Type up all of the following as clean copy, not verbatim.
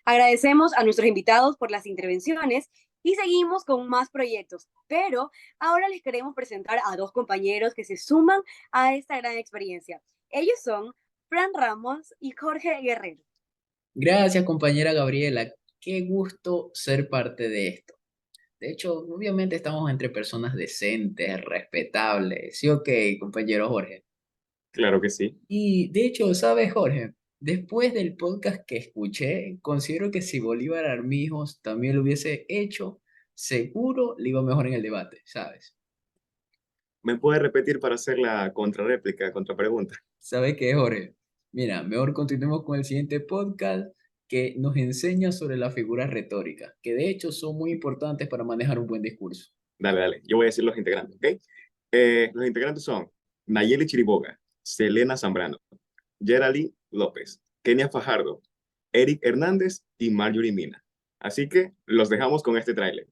Agradecemos a nuestros invitados por las intervenciones y seguimos con más proyectos, pero ahora les queremos presentar a dos compañeros que se suman a esta gran experiencia. Ellos son Fran Ramos y Jorge Guerrero. Gracias, compañera Gabriela. Qué gusto ser parte de esto. De hecho, obviamente estamos entre personas decentes, respetables. ¿Sí o qué, compañero Jorge? Claro que sí. Y de hecho, ¿sabes, Jorge? Después del podcast que escuché, considero que si Bolívar Armijos también lo hubiese hecho, seguro le iba mejor en el debate, ¿sabes? ¿Me puede repetir para hacer la contrarréplica, contrapregunta? ¿Sabes qué, Jorge? Mira, mejor continuemos con el siguiente podcast que nos enseña sobre las figuras retóricas, que de hecho son muy importantes para manejar un buen discurso. Dale, dale. Yo voy a decir los integrantes, ¿ok? Los integrantes son Nayeli Chiriboga, Selena Zambrano, Geraldine López, Kenia Fajardo, Eric Hernández y Marjorie Mina. Así que los dejamos con este tráiler.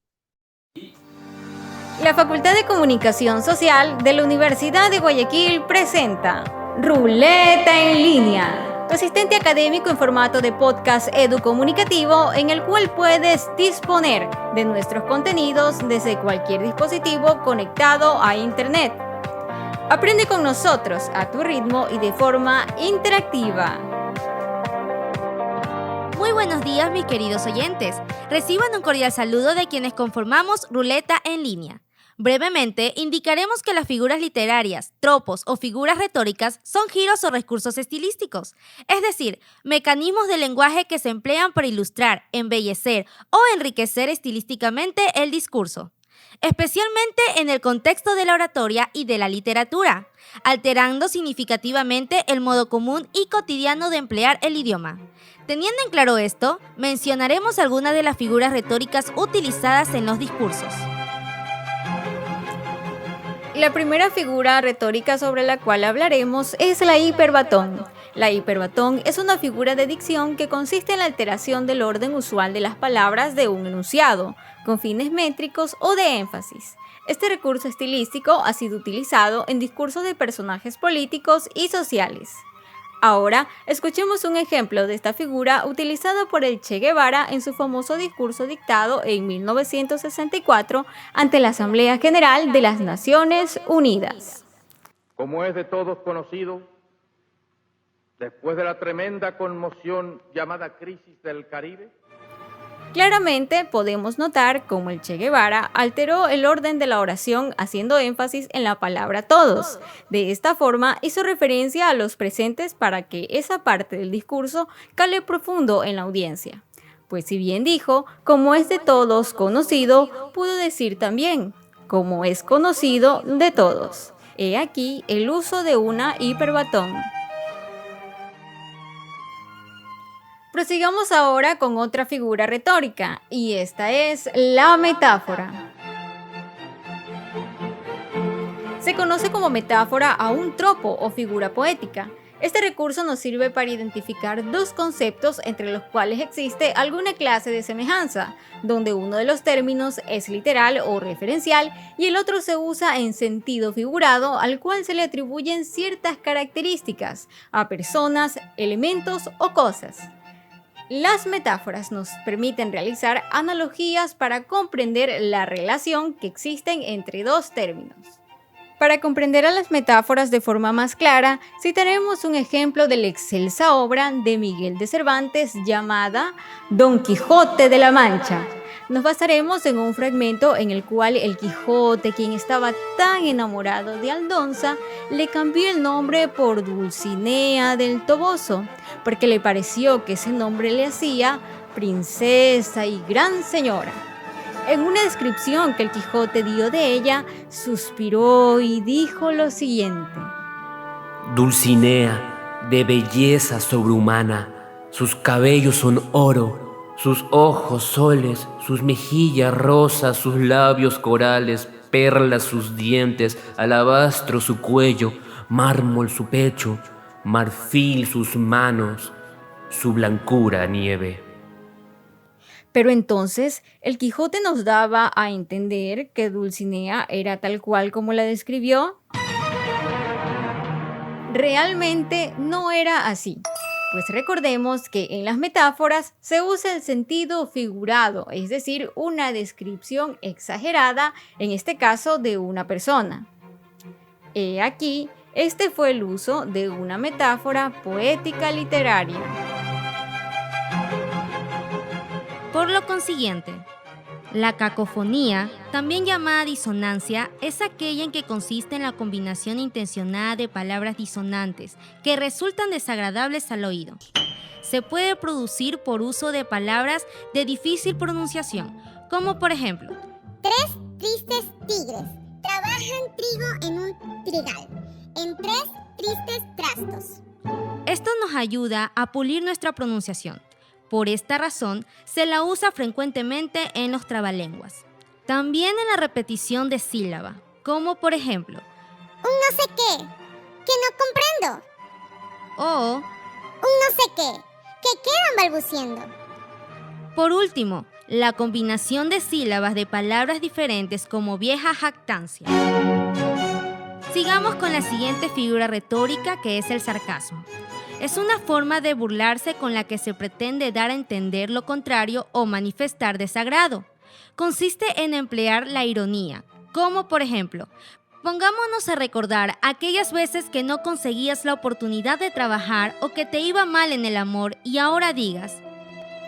La Facultad de Comunicación Social de la Universidad de Guayaquil presenta Ruleta en Línea, tu asistente académico en formato de podcast educomunicativo en el cual puedes disponer de nuestros contenidos desde cualquier dispositivo conectado a Internet. Aprende con nosotros a tu ritmo y de forma interactiva. Muy buenos días, mis queridos oyentes. Reciban un cordial saludo de quienes conformamos Ruleta en Línea. Brevemente, indicaremos que las figuras literarias, tropos o figuras retóricas son giros o recursos estilísticos, es decir, mecanismos de lenguaje que se emplean para ilustrar, embellecer o enriquecer estilísticamente el discurso, especialmente en el contexto de la oratoria y de la literatura, alterando significativamente el modo común y cotidiano de emplear el idioma. Teniendo en claro esto, mencionaremos algunas de las figuras retóricas utilizadas en los discursos. La primera figura retórica sobre la cual hablaremos es la hiperbatón. La hiperbatón es una figura de dicción que consiste en la alteración del orden usual de las palabras de un enunciado, con fines métricos o de énfasis. Este recurso estilístico ha sido utilizado en discursos de personajes políticos y sociales. Ahora, escuchemos un ejemplo de esta figura utilizada por el Che Guevara en su famoso discurso dictado en 1964 ante la Asamblea General de las Naciones Unidas. Como es de todos conocido, después de la tremenda conmoción llamada crisis del Caribe, Claramente podemos notar cómo el Che Guevara alteró el orden de la oración haciendo énfasis en la palabra todos. De esta forma hizo referencia a los presentes para que esa parte del discurso cale profundo en la audiencia. Pues si bien dijo, como es de todos conocido, pudo decir también, como es conocido de todos. He aquí el uso de una hiperbatón. Prosigamos ahora con otra figura retórica, y esta es la metáfora. Se conoce como metáfora a un tropo o figura poética. Este recurso nos sirve para identificar dos conceptos entre los cuales existe alguna clase de semejanza, donde uno de los términos es literal o referencial y el otro se usa en sentido figurado, al cual se le atribuyen ciertas características a personas, elementos o cosas. Las metáforas nos permiten realizar analogías para comprender la relación que existen entre dos términos. Para comprender a las metáforas de forma más clara, citaremos un ejemplo de la excelsa obra de Miguel de Cervantes llamada Don Quijote de la Mancha. Nos basaremos en un fragmento en el cual el Quijote, quien estaba tan enamorado de Aldonza, le cambió el nombre por Dulcinea del Toboso, porque le pareció que ese nombre le hacía princesa y gran señora. En una descripción que el Quijote dio de ella, suspiró y dijo lo siguiente: Dulcinea, de belleza sobrehumana, sus cabellos son oro, sus ojos soles, sus mejillas rosas, sus labios corales, perlas sus dientes, alabastro su cuello, mármol su pecho, marfil sus manos, su blancura nieve. Pero entonces el Quijote nos daba a entender que Dulcinea era tal cual como la describió. Realmente no era así. Pues recordemos que en las metáforas se usa el sentido figurado, es decir, una descripción exagerada, en este caso de una persona. He aquí, este fue el uso de una metáfora poética literaria. Por lo consiguiente, la cacofonía, también llamada disonancia, es aquella en que consiste en la combinación intencionada de palabras disonantes que resultan desagradables al oído. Se puede producir por uso de palabras de difícil pronunciación, como por ejemplo, 3 tristes tigres trabajan trigo en un trigal, en 3 tristes trastos. esto nos ayuda a pulir nuestra pronunciación. Por esta razón, se la usa frecuentemente en los trabalenguas. También en la repetición de sílaba, como por ejemplo, Un no sé qué, que no comprendo. o, Un no sé qué, que quedan balbuciendo. por último, la combinación de sílabas de palabras diferentes como vieja jactancia. Sigamos con la siguiente figura retórica, que es el sarcasmo. Es una forma de burlarse con la que se pretende dar a entender lo contrario o manifestar desagrado. Consiste en emplear la ironía, como por ejemplo, pongámonos a recordar aquellas veces que no conseguías la oportunidad de trabajar o que te iba mal en el amor y ahora digas,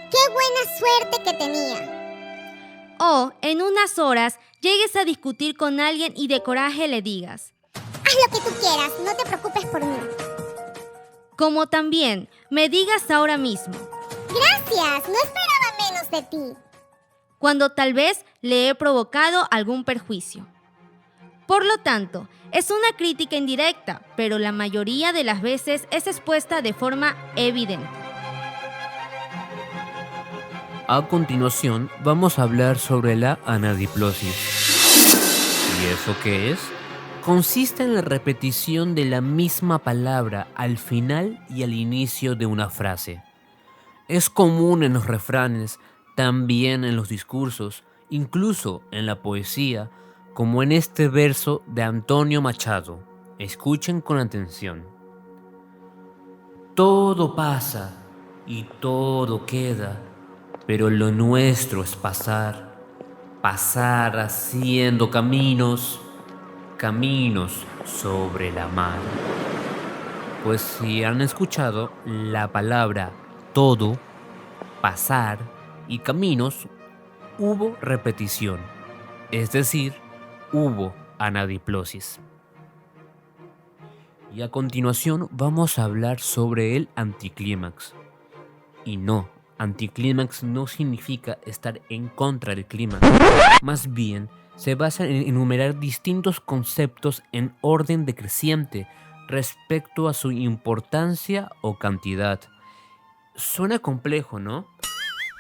¡Qué buena suerte que tenía! o en unas horas llegues a discutir con alguien y de coraje le digas, Haz lo que tú quieras, no te preocupes por mí. como también me digas ahora mismo, Gracias, no esperaba menos de ti. cuando tal vez le he provocado algún perjuicio. Por lo tanto, es una crítica indirecta, pero la mayoría de las veces es expuesta de forma evidente. A continuación, vamos a hablar sobre la anadiplosis. ¿Y eso qué es? Consiste en la repetición de la misma palabra al final y al inicio de una frase. Es común en los refranes, también en los discursos, incluso en la poesía, como en este verso de Antonio Machado. Escuchen con atención. Todo pasa y todo queda, pero lo nuestro es pasar, pasar haciendo caminos sobre la mar. Pues si han escuchado la palabra todo, pasar y caminos, hubo repetición, es decir, hubo anadiplosis. Y a continuación vamos a hablar sobre el anticlímax. Y no, anticlímax no significa estar en contra del clímax. Más bien, se basa en enumerar distintos conceptos en orden decreciente respecto a su importancia o cantidad. Suena complejo, ¿no?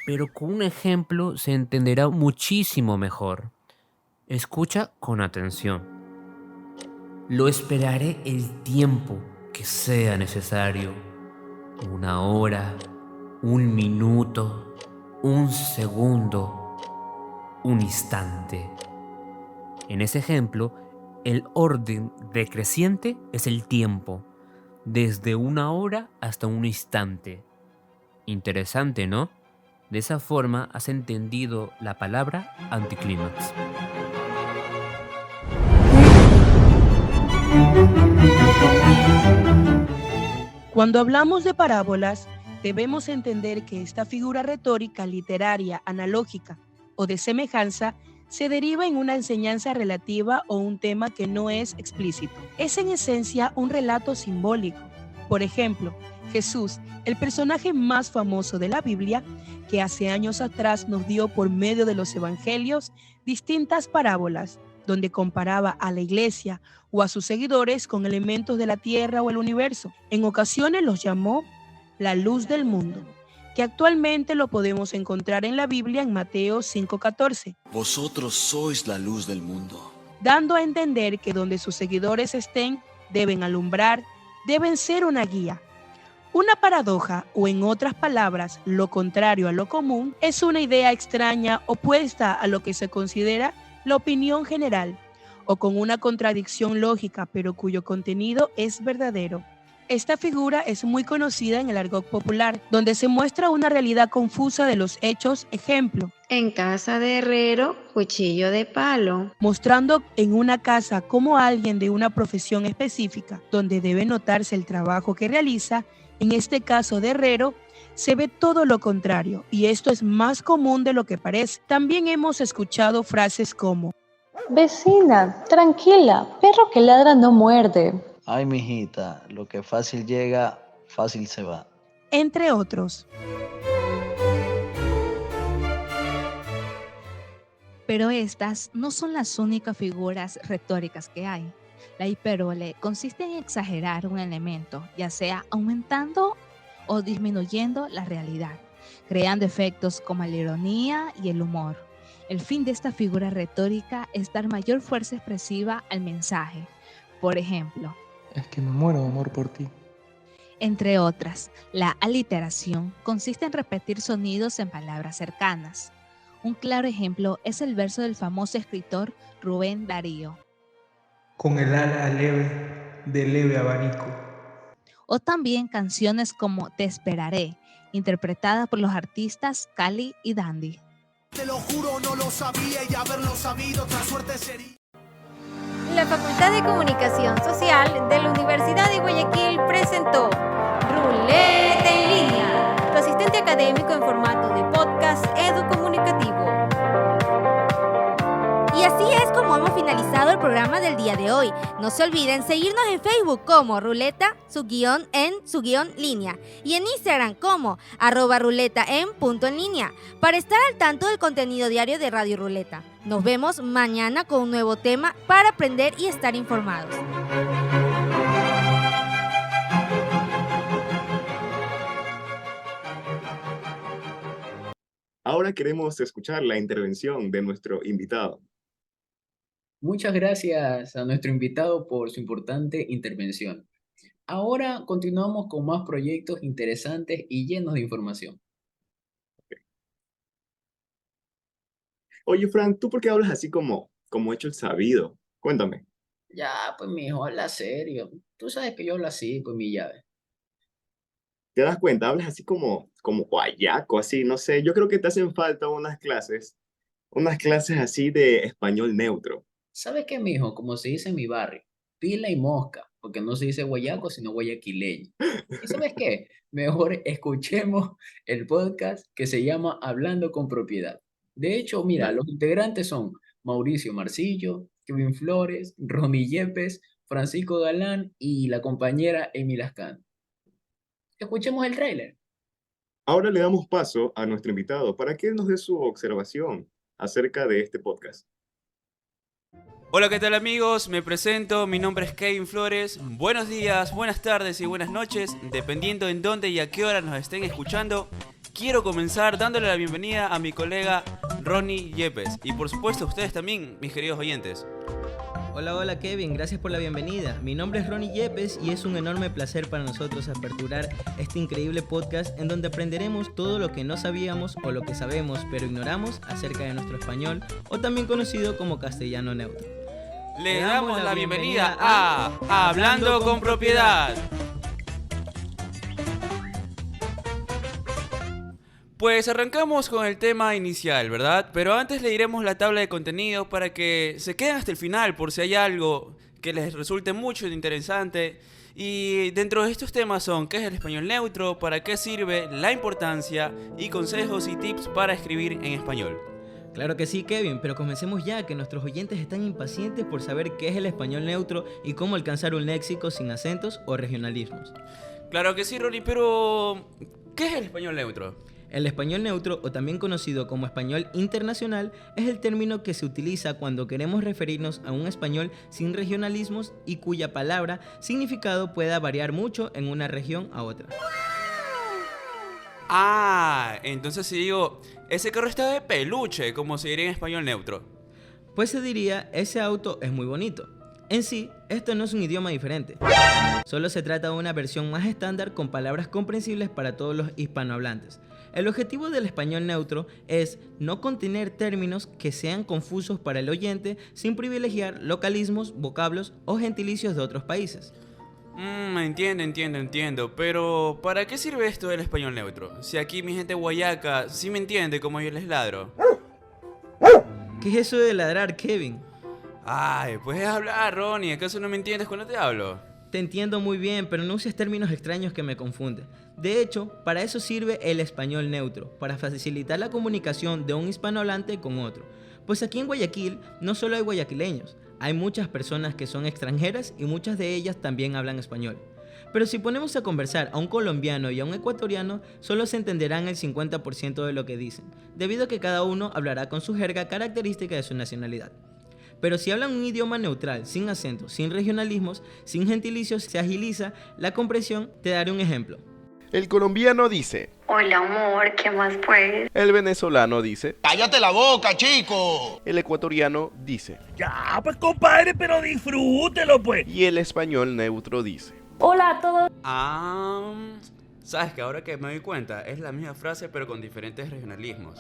Pero con un ejemplo se entenderá muchísimo mejor. Escucha con atención. Lo esperaré el tiempo que sea necesario. 1 hora, 1 minuto, 1 segundo, 1 instante. En ese ejemplo, el orden decreciente es el tiempo, desde 1 hora hasta 1 instante. Interesante, ¿no? De esa forma has entendido la palabra anticlímax. Cuando hablamos de parábolas, debemos entender que esta figura retórica, literaria, analógica o de semejanza se deriva en una enseñanza relativa o un tema que no es explícito. Es en esencia un relato simbólico. Por ejemplo, Jesús, el personaje más famoso de la Biblia, que hace años atrás nos dio por medio de los evangelios distintas parábolas, donde comparaba a la iglesia o a sus seguidores con elementos de la tierra o el universo. En ocasiones los llamó la luz del mundo, que actualmente lo podemos encontrar en la Biblia en Mateo 5:14. Vosotros sois la luz del mundo. Dando a entender que donde sus seguidores estén, deben alumbrar, deben ser una guía. Una paradoja, o en otras palabras, lo contrario a lo común, es una idea extraña opuesta a lo que se considera la opinión general, o con una contradicción lógica, pero cuyo contenido es verdadero. Esta figura es muy conocida en el argot popular, donde se muestra una realidad confusa de los hechos. Ejemplo: en casa de herrero, cuchillo de palo. Mostrando en una casa cómo alguien de una profesión específica, donde debe notarse el trabajo que realiza, en este caso de herrero, se ve todo lo contrario, y esto es más común de lo que parece. También hemos escuchado frases como: vecina, tranquila, perro que ladra no muerde. Ay, mijita, lo que fácil llega, fácil se va. Entre otros. Pero estas no son las únicas figuras retóricas que hay. La hipérbole consiste en exagerar un elemento, ya sea aumentando o disminuyendo la realidad, creando efectos como la ironía y el humor. El fin de esta figura retórica es dar mayor fuerza expresiva al mensaje. Por ejemplo, es que me muero de amor por ti. Entre otras, la aliteración consiste en repetir sonidos en palabras cercanas. Un claro ejemplo es el verso del famoso escritor Rubén Darío. Con el ala leve, de leve abanico. O también canciones como Te esperaré, interpretada por los artistas Cali y Dandy. Te lo juro, no lo sabía y haberlo sabido, otra suerte sería. La Facultad de Comunicación Social de la Universidad de Guayaquil presentó Ruleta en Línea, tu asistente académico en formato de podcast educomunicativo. Y así es como hemos finalizado el programa del día de hoy. No se olviden seguirnos en Facebook como Ruleta_en_línea y en Instagram como @ruletaen.enlinea para estar al tanto del contenido diario de Radio Ruleta. Nos vemos mañana con un nuevo tema para aprender y estar informados. Ahora queremos escuchar la intervención de nuestro invitado. Muchas gracias a nuestro invitado por su importante intervención. Ahora continuamos con más proyectos interesantes y llenos de información. Oye, Fran, ¿tú por qué hablas así como hecho el sabido? Cuéntame. Ya, pues mijo, habla serio. Tú sabes que yo hablo así, pues mi llave. ¿Te das cuenta? Hablas así como guayaco, así, no sé. Yo creo que te hacen falta unas clases así de español neutro. ¿Sabes qué, mijo? Como se dice en mi barrio, pila y mosca, porque no se dice guayaco, sino guayaquileño. ¿Y sabes qué? Mejor escuchemos el podcast que se llama Hablando con Propiedad. De hecho, mira, los integrantes son Mauricio Marcillo, Kevin Flores, Ronnie Yepes, Francisco Galán y la compañera Emi Lascano. Escuchemos el tráiler. Ahora le damos paso a nuestro invitado para que él nos dé su observación acerca de este podcast. Hola, ¿qué tal amigos? Me presento, mi nombre es Kevin Flores. Buenos días, buenas tardes y buenas noches, dependiendo en dónde y a qué hora nos estén escuchando. Quiero comenzar dándole la bienvenida a mi colega Ronnie Yepes y por supuesto a ustedes también, mis queridos oyentes. Hola Kevin, gracias por la bienvenida. Mi nombre es Ronnie Yepes y es un enorme placer para nosotros aperturar este increíble podcast en donde aprenderemos todo lo que no sabíamos o lo que sabemos pero ignoramos acerca de nuestro español o también conocido como castellano neutro. Le damos la bienvenida a Hablando con Propiedad. Pues arrancamos con el tema inicial, ¿verdad? Pero antes le diremos la tabla de contenido para que se queden hasta el final por si hay algo que les resulte mucho interesante. Y dentro de estos temas son ¿qué es el español neutro? ¿Para qué sirve? La importancia y consejos y tips para escribir en español. Claro que sí, Kevin, pero comencemos ya, que nuestros oyentes están impacientes por saber qué es el español neutro y cómo alcanzar un léxico sin acentos o regionalismos. Claro que sí, Ronnie, pero ¿qué es el español neutro? El español neutro, o también conocido como español internacional, es el término que se utiliza cuando queremos referirnos a un español sin regionalismos y cuya palabra significado pueda variar mucho en una región a otra. Ah, entonces si digo, ese carro está de peluche, como se diría en español neutro. Pues se diría, ese auto es muy bonito. En sí, esto no es un idioma diferente. Solo se trata de una versión más estándar con palabras comprensibles para todos los hispanohablantes. El objetivo del español neutro es no contener términos que sean confusos para el oyente sin privilegiar localismos, vocablos o gentilicios de otros países. Entiendo. Pero, ¿para qué sirve esto del español neutro? Si aquí mi gente guayaca sí me entiende como yo les ladro. ¿Qué es eso de ladrar, Kevin? Ay, pues es hablar, Ronnie. ¿Acaso no me entiendes cuando te hablo? Te entiendo muy bien, pero no uses términos extraños que me confunden. De hecho, para eso sirve el español neutro, para facilitar la comunicación de un hispanohablante con otro. Pues aquí en Guayaquil no solo hay guayaquileños, hay muchas personas que son extranjeras y muchas de ellas también hablan español. Pero si ponemos a conversar a un colombiano y a un ecuatoriano, solo se entenderán el 50% de lo que dicen, debido a que cada uno hablará con su jerga característica de su nacionalidad. Pero si hablan un idioma neutral, sin acentos, sin regionalismos, sin gentilicios, se agiliza la comprensión. Te daré un ejemplo. El colombiano dice: Hola amor, ¿qué más pues? El venezolano dice: ¡Cállate la boca, chico! El ecuatoriano dice: Ya, pues compadre, pero disfrútelo pues. Y el español neutro dice: Hola a todos. Sabes que ahora que me doy cuenta, es la misma frase pero con diferentes regionalismos.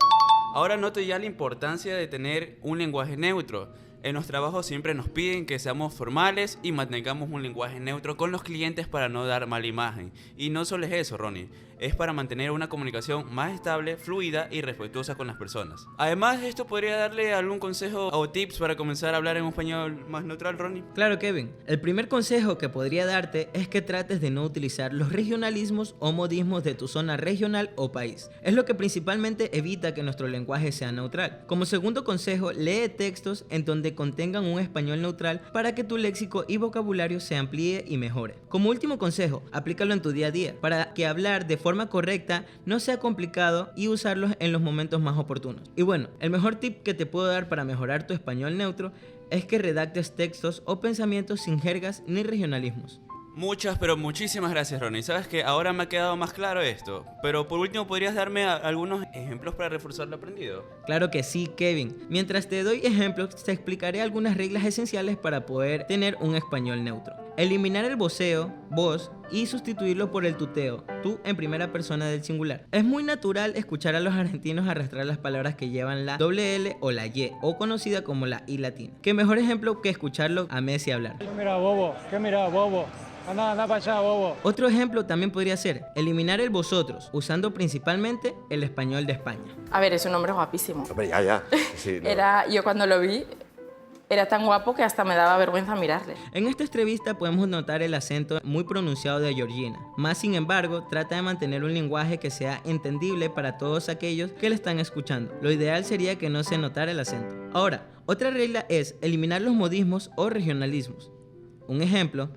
Ahora noto ya la importancia de tener un lenguaje neutro. En los trabajos siempre nos piden que seamos formales y mantengamos un lenguaje neutro con los clientes para no dar mala imagen. Y no solo es eso, Ronnie, es para mantener una comunicación más estable, fluida y respetuosa con las personas. Además, ¿esto podría darle algún consejo o tips para comenzar a hablar en un español más neutral, Ronnie? Claro, Kevin. El primer consejo que podría darte es que trates de no utilizar los regionalismos o modismos de tu zona regional o país. Es lo que principalmente evita que nuestro lenguaje sea neutral. Como segundo consejo, lee textos en donde contengan un español neutral para que tu léxico y vocabulario se amplíe y mejore. Como último consejo, aplícalo en tu día a día para que hablar de forma correcta no sea complicado y usarlos en los momentos más oportunos. Y bueno, el mejor tip que te puedo dar para mejorar tu español neutro es que redactes textos o pensamientos sin jergas ni regionalismos. Muchas, pero muchísimas gracias, Ronnie. Sabes que ahora me ha quedado más claro esto. Pero por último, ¿podrías darme algunos ejemplos para reforzar lo aprendido? Claro que sí, Kevin. Mientras te doy ejemplos, te explicaré algunas reglas esenciales para poder tener un español neutro. Eliminar el voceo, vos, y sustituirlo por el tuteo, tú en primera persona del singular. Es muy natural escuchar a los argentinos arrastrar las palabras que llevan la doble L o la Y, o conocida como la I latina. ¿Qué mejor ejemplo que escucharlo a Messi hablar? ¿Qué mira, bobo? Anda para allá, bobo. Otro ejemplo también podría ser eliminar el vosotros, usando principalmente el español de España. A ver, es un hombre guapísimo. Hombre, ya. Sí, no. Yo cuando lo vi, era tan guapo que hasta me daba vergüenza mirarle. En esta entrevista podemos notar el acento muy pronunciado de Georgina. Más sin embargo, trata de mantener un lenguaje que sea entendible para todos aquellos que le están escuchando. Lo ideal sería que no se notara el acento. Ahora, otra regla es eliminar los modismos o regionalismos. Un ejemplo: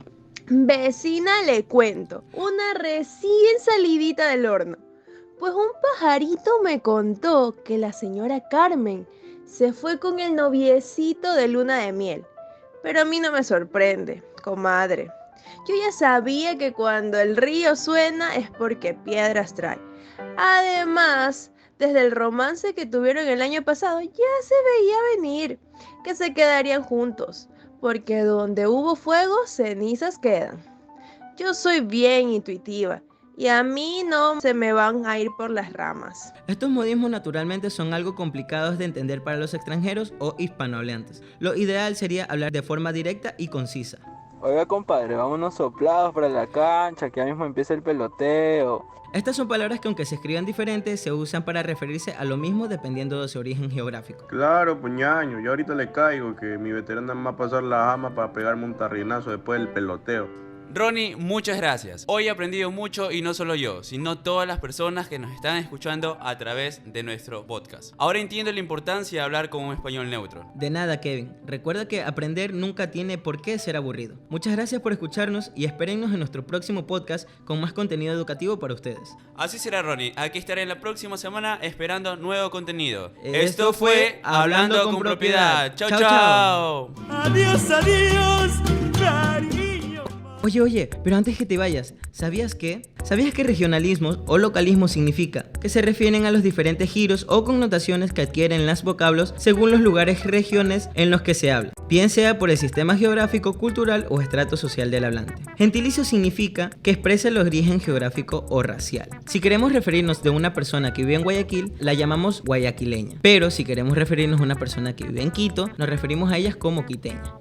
vecina, le cuento, una recién salidita del horno. Pues un pajarito me contó que la señora Carmen se fue con el noviecito de luna de miel. Pero a mí no me sorprende, comadre. Yo ya sabía que cuando el río suena es porque piedras trae. Además, desde el romance que tuvieron el año pasado ya se veía venir que se quedarían juntos. Porque donde hubo fuego, cenizas quedan. Yo soy bien intuitiva y a mí no se me van a ir por las ramas. Estos modismos naturalmente son algo complicados de entender para los extranjeros o hispanohablantes. Lo ideal sería hablar de forma directa y concisa. Oiga, compadre, vámonos soplados para la cancha, que ya mismo empieza el peloteo. Estas son palabras que, aunque se escriban diferentes, se usan para referirse a lo mismo dependiendo de su origen geográfico. Claro, puñaño, yo ahorita le caigo que mi veterana me va a pasar la jama para pegarme un tarrinazo después del peloteo. Ronnie, muchas gracias. Hoy he aprendido mucho y no solo yo, sino todas las personas que nos están escuchando a través de nuestro podcast. Ahora entiendo la importancia de hablar con un español neutro. De nada, Kevin. Recuerda que aprender nunca tiene por qué ser aburrido. Muchas gracias por escucharnos y espérennos en nuestro próximo podcast con más contenido educativo para ustedes. Así será, Ronnie. Aquí estaré la próxima semana esperando nuevo contenido. Esto fue Hablando con Propiedad. Chao, chao. Adiós, cariño. Oye, pero antes que te vayas, ¿sabías que regionalismos o localismos significa que se refieren a los diferentes giros o connotaciones que adquieren los vocablos según los lugares, regiones en los que se habla, bien sea por el sistema geográfico, cultural o estrato social del hablante? Gentilicio significa que expresa el origen geográfico o racial. Si queremos referirnos de una persona que vive en Guayaquil, la llamamos guayaquileña, pero si queremos referirnos a una persona que vive en Quito, nos referimos a ellas como quiteña.